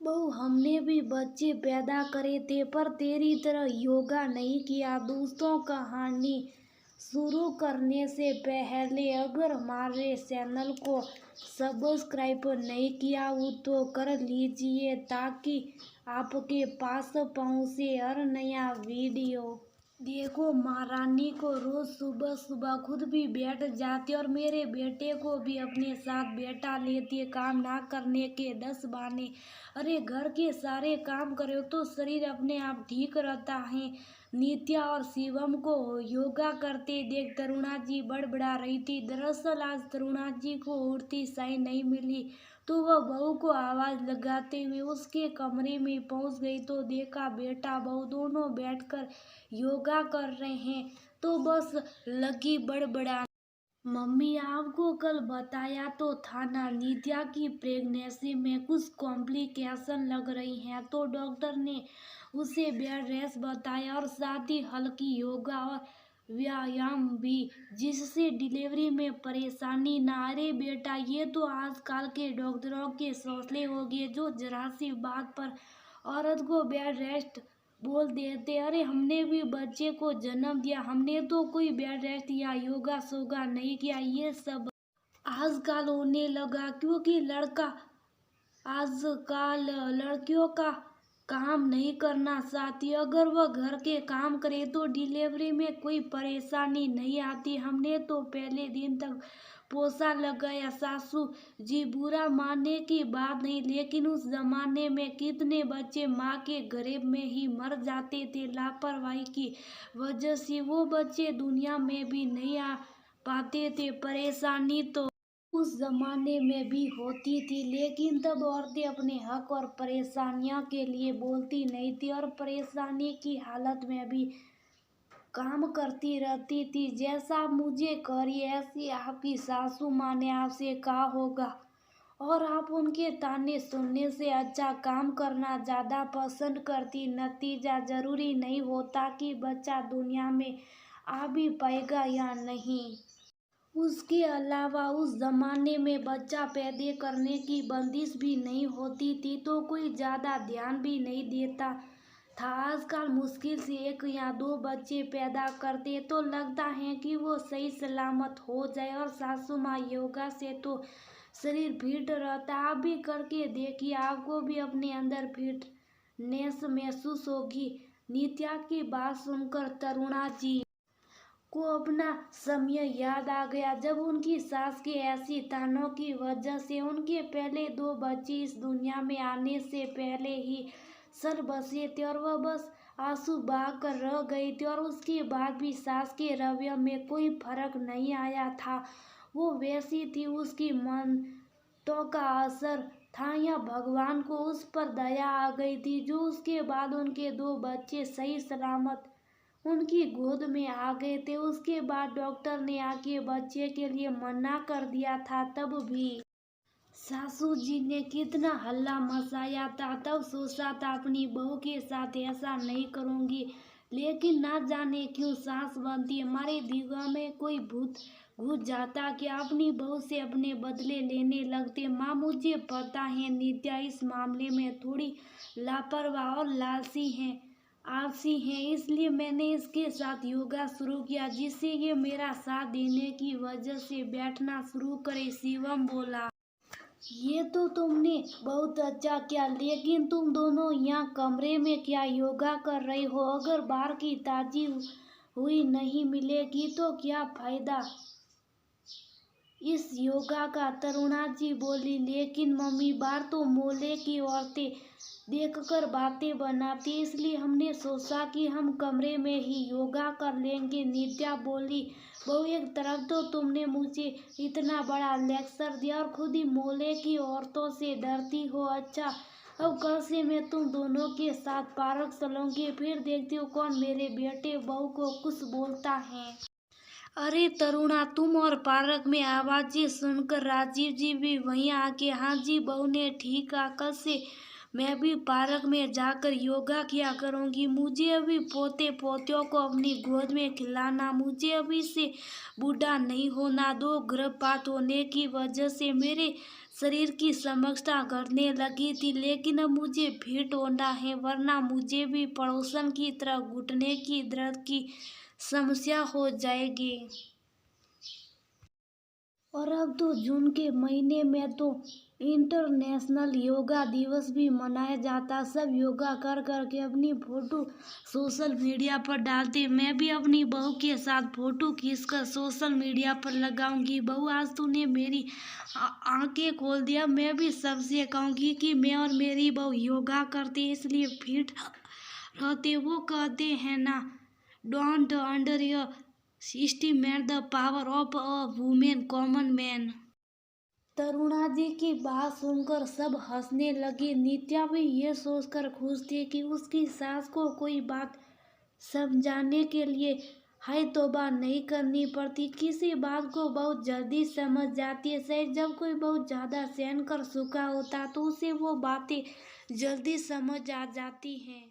बहू, हमने भी बच्चे पैदा करे थे पर तेरी तरह योगा नहीं किया। दोस्तों, कहानी शुरू करने से पहले अगर हमारे चैनल को सब्सक्राइब नहीं किया हो तो कर लीजिए ताकि आपके पास पहुंचे हर नया वीडियो। देखो, महारानी को रोज सुबह सुबह खुद भी बैठ जाती और मेरे बेटे को भी अपने साथ बैठा लेती। काम ना करने के 10 बहाने। अरे, घर के सारे काम करो तो शरीर अपने आप ठीक रहता है। नित्या और शिवम को योगा करते देख तरुणा जी बड़बड़ा रही थी। दरअसल आज तरुणा जी को उड़ती साई नहीं मिली तो वह बहू को आवाज लगाते हुए उसके कमरे में पहुंच गई तो देखा बेटा बहू दोनों बैठकर योगा कर रहे हैं तो बस लगी बड़बड़ाने। मम्मी, आपको कल बताया तो था ना, नित्या की प्रेगनेंसी में कुछ कॉम्प्लिकेशन लग रही हैं तो डॉक्टर ने उसे बेड रेस्ट बताया और साथ ही हल्की योगा और व्यायाम भी, जिससे डिलीवरी में परेशानी ना। अरे बेटा, ये तो आजकल के डॉक्टरों के हौसले हो गए जो जरा सी बात पर औरत को बेड रेस्ट बोल देते। अरे, हमने भी बच्चे को जन्म दिया, हमने तो कोई बेड रेस्ट या योगा सोगा नहीं किया। ये सब आजकल होने लगा क्योंकि आजकल लड़कियों का काम नहीं करना चाहती। अगर वह घर के काम करे तो डिलीवरी में कोई परेशानी नहीं आती। हमने तो पहले दिन तक पोछा लगाया। सासू जी बुरा मानने की बात नहीं, लेकिन उस जमाने में कितने बच्चे माँ के गर्भ में ही मर जाते थे लापरवाही की वजह से। वो बच्चे दुनिया में भी नहीं आ पाते थे। परेशानी तो उस जमाने में भी होती थी, लेकिन तब औरतें अपने हक और परेशानियों के लिए बोलती नहीं थी और परेशानी की हालत में भी काम करती रहती थी। जैसा आप मुझे करिए ऐसी आपकी सासू माँ ने आपसे कहा होगा और आप उनके ताने सुनने से अच्छा काम करना ज्यादा पसंद करती। नतीजा जरूरी नहीं होता कि बच्चा दुनिया में आ भी पाएगा या नहीं। उसके अलावा उस जमाने में बच्चा पैदा करने की बंदिश भी नहीं होती थी तो कोई ज्यादा ध्यान भी नहीं देता था। आजकल मुश्किल से 1 या 2 बच्चे पैदा करते तो लगता है कि वो सही सलामत हो जाए। और सासू माँ, योगा से तो शरीर फिट रहता। आप भी करके देखिए, आपको भी अपने अंदर फिटनेस महसूस होगी। नित्या की बात सुनकर तरुणा जी को अपना समय याद आ गया जब उनकी सास के ऐसी तानों की वजह से उनके पहले 2 बच्चे इस दुनिया में आने से पहले ही सड़ बसे थे और वह बस आंसू बहाकर रह गई थी। और उसके बाद भी सास के रवैये में कोई फर्क नहीं आया था, वो वैसी थी। उसकी मनतों का असर था या भगवान को उस पर दया आ गई थी जो उसके बाद उनके 2 बच्चे सही सलामत उनकी गोद में आ गए थे। उसके बाद डॉक्टर ने आके बच्चे के लिए मना कर दिया था। तब भी सासू जी ने कितना हल्ला मचाया था। तब सोचा था अपनी बहू के साथ ऐसा नहीं करूंगी, लेकिन ना जाने क्यों सास बनती हमारे दिमाग में कोई भूत घुस जाता कि अपनी बहू से अपने बदले लेने लगते। माँ, मुझे पता है नित्या इस मामले में थोड़ी लापरवाह और लालची है, आलसी है, इसलिए मैंने इसके साथ योगा शुरू किया जिससे ये मेरा साथ देने की वजह से बैठना शुरू करे। शिवम बोला, ये तो तुमने बहुत अच्छा किया, लेकिन तुम दोनों यहाँ कमरे में क्या योगा कर रही हो? अगर बाहर की ताजी हुई नहीं मिलेगी तो क्या फायदा इस योगा का? तरुणा जी बोली, लेकिन मम्मी, बाहर तो मोहल्ले की औरतें देखकर बातें बनाती, इसलिए हमने सोचा कि हम कमरे में ही योगा कर लेंगे। नित्या बोली, बहू, एक तरफ तो तुमने मुझे इतना बड़ा लेक्चर दिया और खुद ही मोहल्ले की औरतों से डरती हो। अच्छा, अब कल से मैं तुम दोनों के साथ पार्क चलूंगी, फिर देखती हूँ कौन मेरे बेटे बहू को कुछ बोलता है। अरे तरुणा, तुम और पार्क में आवाजें सुनकर राजीव जी भी वहीं आके, हाँ जी बहू ने ठीक कहा, कल से मैं भी पार्क में जाकर योगा किया करूँगी। मुझे अभी पोते पोतियों को अपनी गोद में खिलाना, मुझे अभी से बूढ़ा नहीं होना। 2 गर्भपात होने की वजह से मेरे शरीर की क्षमता घटने लगी थी, लेकिन अब मुझे फिट होना है, वरना मुझे भी पड़ोसन की तरह घुटने की दर्द की समस्या हो जाएगी। और अब तो जून के महीने में तो इंटरनेशनल योगा दिवस भी मनाया जाता। सब योगा कर कर के अपनी फोटो सोशल मीडिया पर डालते। मैं भी अपनी बहू के साथ फोटो खींचकर सोशल मीडिया पर लगाऊंगी। बहू, आज तूने मेरी आंखें खोल दिया। मैं भी सबसे कहूंगी कि मैं और मेरी बहू योगा करते इसलिए फिट रहते। वो कहते हैं ना, don't under estimate the power of a woman common man. Taruna ji की बात सुनकर सब हंसने लगे। नित्या भी ये सोचकर खुश थी कि उसकी सास को कोई बात समझाने के लिए हाय तौबा नहीं करनी पड़ती। किसी बात को बहुत जल्दी समझ जाती है। शायद जब कोई बहुत ज़्यादा सहन कर चुका होता तो उसे वो बातें जल्दी समझ आ जाती हैं।